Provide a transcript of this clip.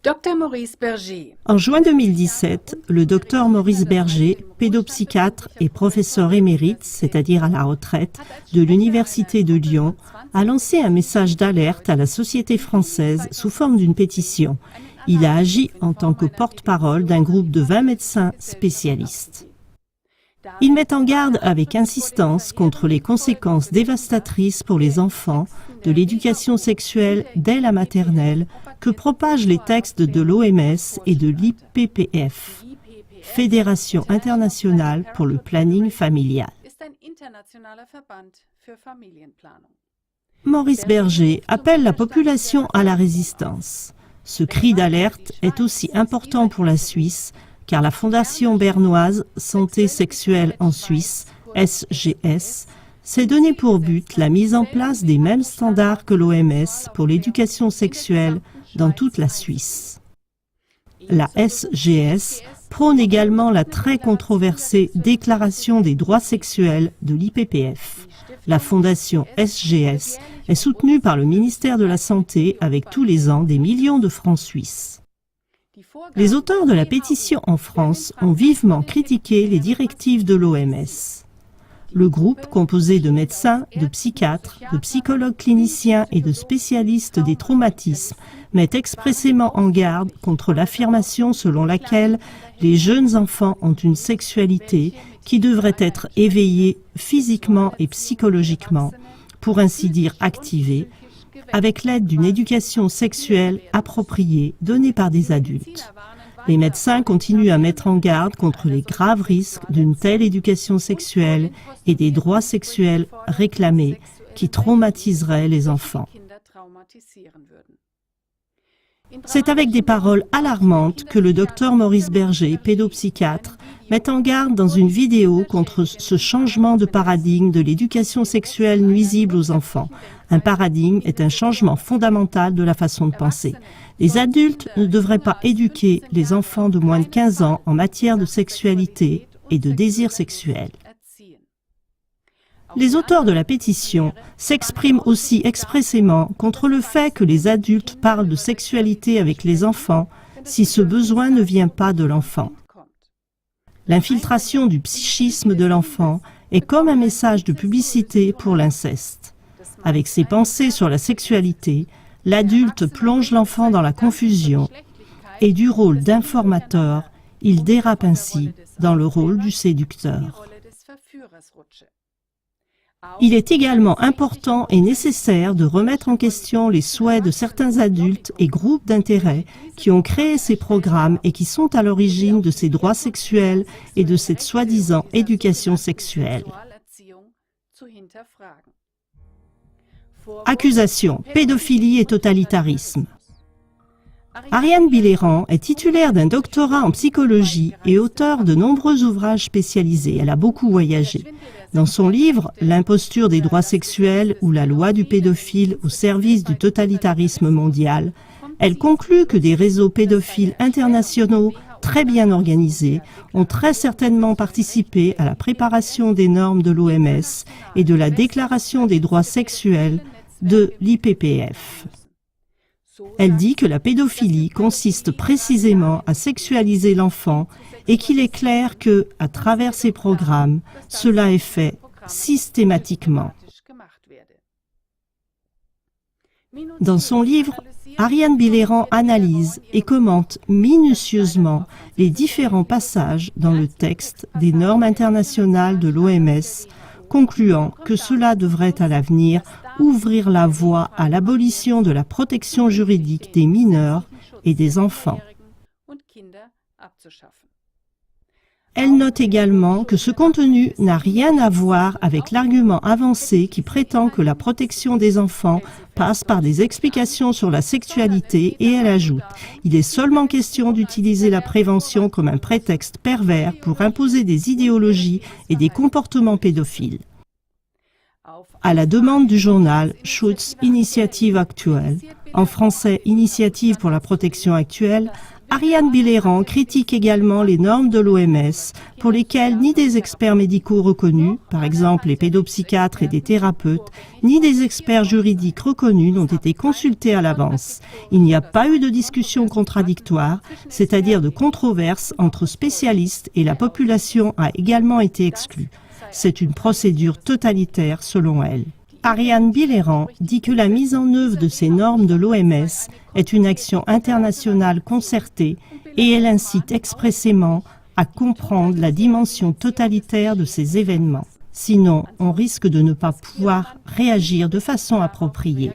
Dr Maurice Berger. En juin 2017, le docteur Maurice Berger, pédopsychiatre et professeur émérite, c'est-à-dire à la retraite, de l'Université de Lyon, a lancé un message d'alerte à la société française sous forme d'une pétition. Il a agi en tant que porte-parole d'un groupe de 20 médecins spécialistes. Il met en garde avec insistance contre les conséquences dévastatrices pour les enfants de l'éducation sexuelle dès la maternelle que propagent les textes de l'OMS et de l'IPPF, Fédération internationale pour le planning familial. Maurice Berger appelle la population à la résistance. Ce cri d'alerte est aussi important pour la Suisse, car la Fondation bernoise Santé sexuelle en Suisse, SGS, s'est donné pour but la mise en place des mêmes standards que l'OMS pour l'éducation sexuelle dans toute la Suisse. La SGS prône également la très controversée Déclaration des droits sexuels de l'IPPF. La fondation SGS est soutenue par le ministère de la Santé avec tous les ans des millions de francs suisses. Les auteurs de la pétition en France ont vivement critiqué les directives de l'OMS. Le groupe, composé de médecins, de psychiatres, de psychologues cliniciens et de spécialistes des traumatismes, met expressément en garde contre l'affirmation selon laquelle les jeunes enfants ont une sexualité qui devrait être éveillée physiquement et psychologiquement, pour ainsi dire activée, avec l'aide d'une éducation sexuelle appropriée donnée par des adultes. Les médecins continuent à mettre en garde contre les graves risques d'une telle éducation sexuelle et des droits sexuels réclamés qui traumatiseraient les enfants. C'est avec des paroles alarmantes que le docteur Maurice Berger, pédopsychiatre, met en garde dans une vidéo contre ce changement de paradigme de l'éducation sexuelle nuisible aux enfants. Un paradigme est un changement fondamental de la façon de penser. Les adultes ne devraient pas éduquer les enfants de moins de 15 ans en matière de sexualité et de désir sexuel. Les auteurs de la pétition s'expriment aussi expressément contre le fait que les adultes parlent de sexualité avec les enfants si ce besoin ne vient pas de l'enfant. L'infiltration du psychisme de l'enfant est comme un message de publicité pour l'inceste. Avec ses pensées sur la sexualité, l'adulte plonge l'enfant dans la confusion et du rôle d'informateur, il dérape ainsi dans le rôle du séducteur. Il est également important et nécessaire de remettre en question les souhaits de certains adultes et groupes d'intérêt qui ont créé ces programmes et qui sont à l'origine de ces droits sexuels et de cette soi-disant éducation sexuelle. Accusations, pédophilie et totalitarisme. Ariane Billéran est titulaire d'un doctorat en psychologie et auteure de nombreux ouvrages spécialisés. Elle a beaucoup voyagé. Dans son livre « L'imposture des droits sexuels ou la loi du pédophile au service du totalitarisme mondial », elle conclut que des réseaux pédophiles internationaux très bien organisés ont très certainement participé à la préparation des normes de l'OMS et de la Déclaration des droits sexuels de l'IPPF. Elle dit que la pédophilie consiste précisément à sexualiser l'enfant et qu'il est clair que, à travers ces programmes, cela est fait systématiquement. Dans son livre, Ariane Billéran analyse et commente minutieusement les différents passages dans le texte des normes internationales de l'OMS, concluant que cela devrait à l'avenir ouvrir la voie à l'abolition de la protection juridique des mineurs et des enfants. Elle note également que ce contenu n'a rien à voir avec l'argument avancé qui prétend que la protection des enfants passe par des explications sur la sexualité et elle ajoute « Il est seulement question d'utiliser la prévention comme un prétexte pervers pour imposer des idéologies et des comportements pédophiles. » À la demande du journal Schutz Initiative Actuelle, en français Initiative pour la protection actuelle, Ariane Billéran critique également les normes de l'OMS pour lesquelles ni des experts médicaux reconnus, par exemple les pédopsychiatres et des thérapeutes, ni des experts juridiques reconnus n'ont été consultés à l'avance. Il n'y a pas eu de discussion contradictoire, c'est-à-dire de controverse entre spécialistes, et la population a également été exclue. C'est une procédure totalitaire selon elle. Ariane Billéran dit que la mise en œuvre de ces normes de l'OMS est une action internationale concertée et elle incite expressément à comprendre la dimension totalitaire de ces événements. Sinon, on risque de ne pas pouvoir réagir de façon appropriée.